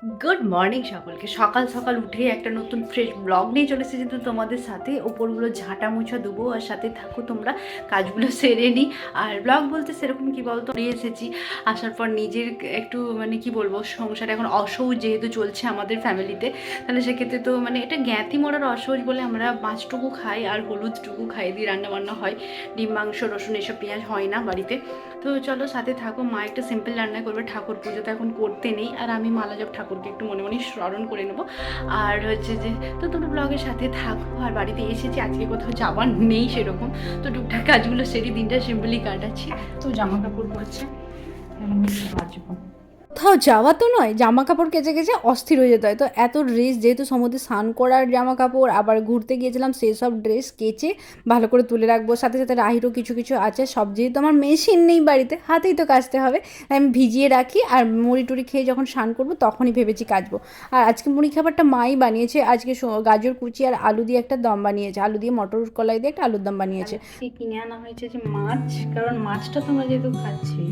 Good morning সকলকে। সকাল সকাল উঠে একটা নতুন ফ্রেশ ব্লগ নিয়ে চলে এসেছি কিন্তু তোমাদের সাথে। ওপরগুলো ঝাঁটা মোছা দেবো আর সাথে থাকো তোমরা, কাজগুলো সেরে নিই। আর ব্লগ বলতে সেরকম কী বলতো, নিয়ে এসেছি আসার পর নিজের একটু মানে কি বলবো, সংসারে এখন অসহজ যেহেতু চলছে আমাদের ফ্যামিলিতে, তাহলে সেক্ষেত্রে তো মানে এটা জ্ঞাতি মরার অসহজ বলে আমরা মাছটুকু খাই আর হলুদটুকু খাই দিয়ে রান্নাবান্না হয়। ডিম মাংস রসুন এসব পেঁয়াজ হয় না বাড়িতে। তো চলো সাথে থাকো। মা একটা সিম্পল রান্না করবে, ঠাকুর পুজো তো এখন করতে নেই, আর আমি মালা জপ ঠাকুরকে একটু মনে মনে স্মরণ করে নেবো। আর হচ্ছে যে তো তোমরা ব্লগের সাথে থাকো। আর বাড়িতে এসেছি, আজকে কোথাও যাওয়ার নেই সেরকম, তো টুকটাক কাজগুলো সেরে দিনটা সিম্পলি কাটাচ্ছি। তো জামা কাপড় পরেছে, বাঁচবো কোথাও যাওয়া তো নয়, জামা কাপড় কেচে কেচে অস্থির হয়ে যেতে হয়। তো এত ড্রেস, যেহেতু সমুদ্রে স্নান করার জামা কাপড়, আবার ঘুরতে গিয়েছিলাম, সেই সব ড্রেস কেচে ভালো করে তুলে রাখবো। সাথে সাথে রাহিরও কিছু কিছু আছে, সব যেহেতু আমার মেশিন নেই বাড়িতে, হাতেই তো কাচতে হবে, আমি ভিজিয়ে রাখি। আর মুড়ি টুড়ি খেয়ে যখন স্নান করবো তখনই ভেবেছি কাচবো। আর আজকে মুড়ি খাবারটা মাই বানিয়েছে। আজকে গাজর কুচি আর আলু দিয়ে একটা দম বানিয়েছে, আলু দিয়ে মটর কলাই দিয়ে একটা আলুর দম বানিয়েছে। কিনে আনা হয়েছে যে মাছ, কারণ মাছটা তোমরা যেহেতু খাচ্ছি,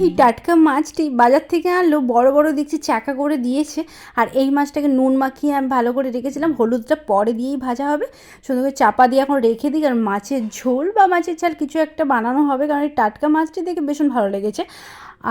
এই টাটকা মাছটি বাজার থেকে আনলো, বড় বড় দেখছি চাকা করে দিয়েছে। আর এই মাছটাকে নুন মাখিয়ে আমি ভালো করে রেখেছিলাম, হলুদটা পরে দিয়েই ভাজা হবে। সুন্দর করে চাপা দিয়ে এখন রেখে দিই, কারণ মাছের ঝোল বা মাছের ঝাল কিছু একটা বানানো হবে, কারণ এই টাটকা মাছটি দেখে ভীষণ ভালো লেগেছে।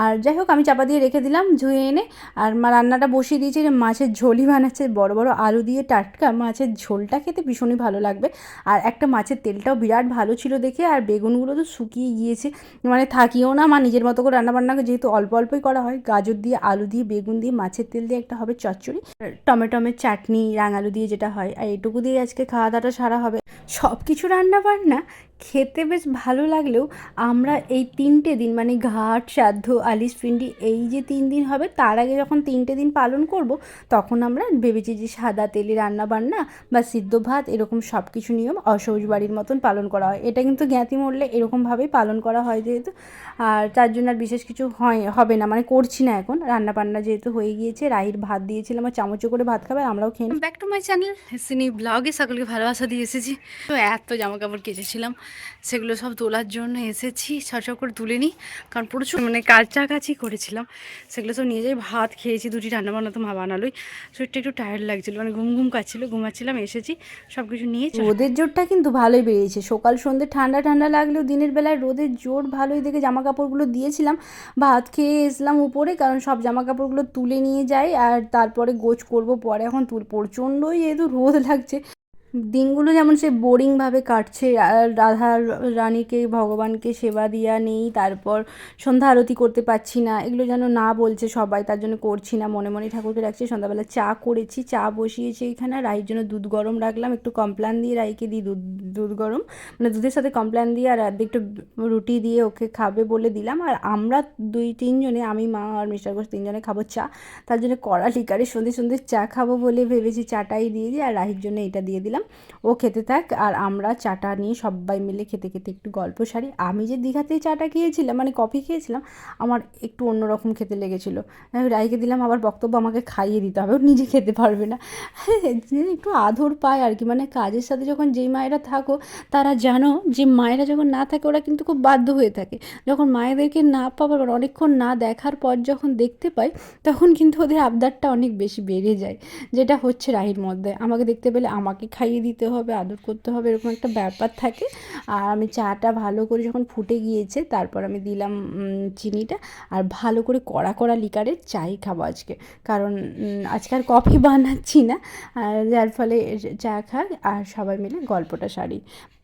আর যাই হোক, আমি চাপা দিয়ে রেখে দিলাম ধুয়ে এনে। আর মা রান্নাটা বসিয়ে দিয়েছে, যে মাছের ঝোলই বানাচ্ছে, বড় বড় আলু দিয়ে টাটকা মাছের ঝোলটা খেতে ভীষণই ভালো লাগবে। আর একটা মাছের তেলটাও বিরাট ভালো ছিল দেখে, আর বেগুনগুলো তো শুকিয়ে গিয়েছে, মানে থাকিও না। মা নিজের মতো করে রান্নাবান্না, যেহেতু অল্প অল্পই করা হয়, গাজর দিয়ে আলু দিয়ে বেগুন দিয়ে মাছের তেল দিয়ে একটা হবে চচ্চড়ি, টমেটোমের চাটনি রাঙালু দিয়ে যেটা হয়, আর এটুকু দিয়ে আজকে খাওয়া দাওয়াটা সারা হবে। সব কিছু রান্নাবান্না খেতে বেশ ভালো লাগলেও আমরা এই 3টে দিন, মানে ঘাট শ্রাদ্ধ আলিশ পিন্ডি, এই যে 3 দিন হবে, তার আগে যখন 3টে দিন পালন করব, তখন আমরা ভেবেছি যে সাদা তেলে রান্নাবান্না বা সিদ্ধ ভাত এরকম সব কিছু নিয়ম অসহজ বাড়ির মতন পালন করা হয়। এটা কিন্তু জ্ঞাতি মরলে এরকমভাবেই পালন করা হয় যেহেতু, আর তার জন্য আর বিশেষ কিছু হবে না, মানে করছি না এখন। রান্নাবান্না যেহেতু হয়ে গিয়েছে, রাহির ভাত দিয়েছিলাম, আর চামচে করে ভাত খাবে, আর আমরাও খেয়ে ব্যাক টু মাই চ্যানেল সিনি ব্লগে সকলকে ভালোবাসা দিয়ে এসেছি। তো এত জামা কাপড় কেচেছিলাম, সেগুলো সব তোলার জন্য এসেছি, ছটফট করে তুলে নিই, কারণ প্রচুর মানে কাছাকাছি করেছিলাম। সেগুলো সব নিয়ে যাই। ভাত খেয়েছি, 2টি রান্নাবান্না তো মা বানালোই। শরীরটা একটু টায়ার্ড লাগছিলো, মানে ঘুম ঘুম কাচ্ছিলো, ঘুমাচ্ছিলাম, এসেছি সব কিছু নিয়ে। রোদের জোরটা কিন্তু ভালোই বেরিয়েছে, সকাল সন্ধ্যে ঠান্ডা ঠান্ডা লাগলেও দিনের বেলায় রোদের জোর ভালোই দেখে জামা কাপড়গুলো দিয়েছিলাম। ভাত খেয়ে এসলাম উপরে, কারণ সব জামা কাপড়গুলো তুলে নিয়ে যাই, আর তারপরে গোছ করব পরে। এখন প্রচণ্ডই যেহেতু রোদ লাগছে, দিনগুলো যেমন সে বোরিংভাবে কাটছে। রাধা রানীকে, ভগবানকে সেবা দেওয়া নেই, তারপর সন্ধ্যা আরতি করতে পারছি না, এগুলো যেন না বলছে সবাই, তার জন্য করছি না, মনে মনে ঠাকুরকে রাখছি। সন্ধ্যাবেলা চা করেছি, চা বসিয়েছি এখানে, রাইর জন্য দুধ গরম রাখলাম, একটু কমপ্ল্যান দিয়ে রাইকে দিই দুধ গরম, মানে দুধের সাথে কমপ্ল্যান দিয়ে, আর একটু রুটি দিয়ে ওকে খাবে বলে দিলাম। আর আমরা 2-3 জনে, আমি মা আর মিস্টার ঘোষ 3 জনে খাবো চা, তার জন্য কড়া লিকারে সন্ধে সন্ধে চা খাবো বলে ভেবেছি চাটাই দিয়ে দিই, আর রাহির জন্য এটা দিয়ে দিলাম, ও খেতে থাক। আর আমরা চাটা নিয়ে সবাই মিলে খেতে খেতে একটু গল্প সারি। আমি যে দীঘাতে চাটা খেয়েছিলাম, মানে কফি খেয়েছিলাম, আমার একটু অন্যরকম খেতে লেগেছিলো। রাইকে দিলাম, আবার বক্তব্য আমাকে খাইয়ে দিতে হবে, ও নিজে খেতে পারবে না। একটু আদর পায় আর কি, মানে কাজের সাথে যখন যেই মায়েরা থাকো, তারা জানো যে মায়েরা যখন না থাকে ওরা কিন্তু খুব বাধ্য হয়ে থাকে। যখন মায়েদেরকে না পাওয়ার, অনেকক্ষণ না দেখার পর যখন দেখতে পাই, তখন কিন্তু ওদের আবদারটা অনেক বেশি বেড়ে যায়, যেটা হচ্ছে রাহির মধ্যে। আমাকে দেখতে পেলে আমাকে খাইয়ে দিতে হবে, আদর করতে হবে, এরকম একটা ব্যাপার থাকে। আর আমি চাটা ভালো করে যখন ফুটে গিয়েছে, তারপর আমি দিলাম চিনিটা, আর ভালো করে কড়া কড়া লিকারের চাই খাবো আজকে, কারণ আজকে আর কফি বানাচ্ছি না। আর যার ফলে চা খাই, আর সবাই মিলে গল্পটা সারি।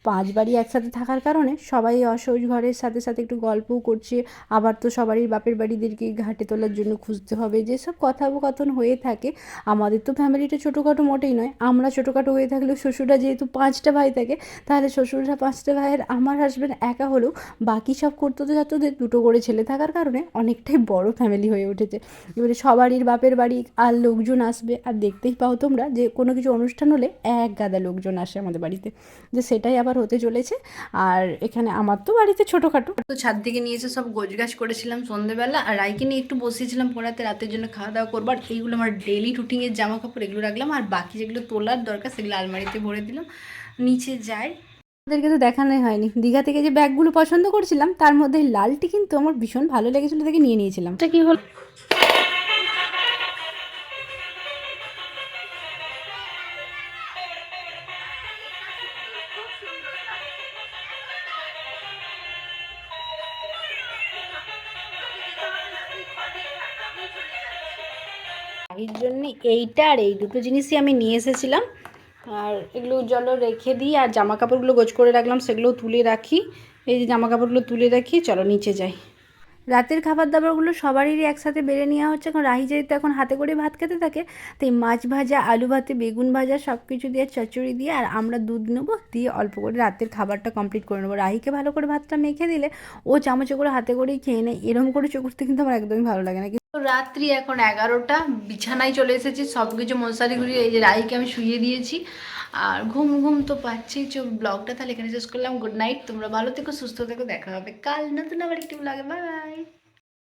5 বাড়ি একসাথে থাকার কারণে সবাই অসহজ ঘরের সাথে সাথে একটু গল্পও করছে। আবার তো সবারই বাপের বাড়িদেরকে ঘাটে তোলার জন্য খুঁজতে হবে, যেসব কথোপকথন হয়ে থাকে। আমাদের তো ফ্যামিলিটা ছোটোখাটো মোটেই নয়, আমরা ছোটোখাটো হয়ে থাকলেও শ্বশুররা যেহেতু 5টা ভাই থাকে, তাহলে শ্বশুররা 5টা ভাইয়ের, আমার হাজব্যান্ড একা হলেও বাকি সব করতে তো যাতদের 2টো করে ছেলে থাকার কারণে অনেকটাই বড় ফ্যামিলি হয়ে উঠেছে। এবারে সবারই বাপের বাড়ি আর লোকজন আসবে, আর দেখতেই পাও তোমরা যে কোনো কিছু অনুষ্ঠান হলে এক গাদা লোকজন আসে আমাদের বাড়িতে, যে সেটাই আবার হতে চলেছে। আর এখানে আমার তো বাড়িতে ছোটোখাটো, তো ছাদ থেকে নিয়ে এসে সব গোছগাছ করেছিলাম সন্ধ্যেবেলা, আর রাইকে নিয়ে একটু বসিয়েছিলাম পড়াতে, রাতের জন্য খাওয়া দাওয়া করবার। এইগুলো আমার ডেলি রুটিনের জামা কাপড়, এগুলো রাখলাম, আর বাকি যেগুলো তোলার দরকার সেগুলো আলমারিতে ভরে দিলাম। নিচে যাই, ওদেরকে তো দেখানোই হয়নি, দীঘা থেকে যে ব্যাগগুলো পছন্দ করছিলাম, তার মধ্যে লালটি কিন্তু আমার ভীষণ ভালো লেগেছিলো, দেখে নিয়ে নিয়েছিলাম। এটা কি হল, এর জন্য এইটা আর এই দুটো জিনিসই আমি নিয়ে এসেছিলাম। আর এগুলো জল রেখে দিই, আর জামা কাপড়গুলো গোছ করে রাখলাম, সেগুলোও তুলে রাখি। এই যে জামা কাপড়গুলো তুলে রাখি, চলো নিচে যাই। রাতের খাবার দাবারগুলো সবারই একসাথে বেড়ে নেওয়া হচ্ছে, কারণ রাহি যেহেতু এখন হাতে করে ভাত খেতে থাকে, তাই মাছ ভাজা, আলু ভাতে, বেগুন ভাজা সব কিছু দিয়ে, চচ্চড়ি দিয়ে, আর আমরা দুধ নেবো, দিয়ে অল্প করে রাতের খাবারটা কমপ্লিট করে নেবো। রাহিকে ভালো করে ভাতটা মেখে দিলে ও চামচে করে হাতে করেই খেয়ে নেয়। এরকম করে করতে কিন্তু আমার একদমই ভালো লাগে না। কিন্তু রাত্রি এখন 11টা, বিছানায় চলে এসেছি, সব কিছু মশারি ঘুরিয়ে এই যে রাহিকে আমি শুইয়ে দিয়েছি, আর ঘুম ঘুম তো পাচ্ছি। ব্লগটা তাহলে এখানে শেষ করলাম। গুড নাইট, তোমরা ভালো থেকো, সুস্থ থেকো, দেখা হবে কাল নতুন আবার একটি ব্লগে। Bye bye.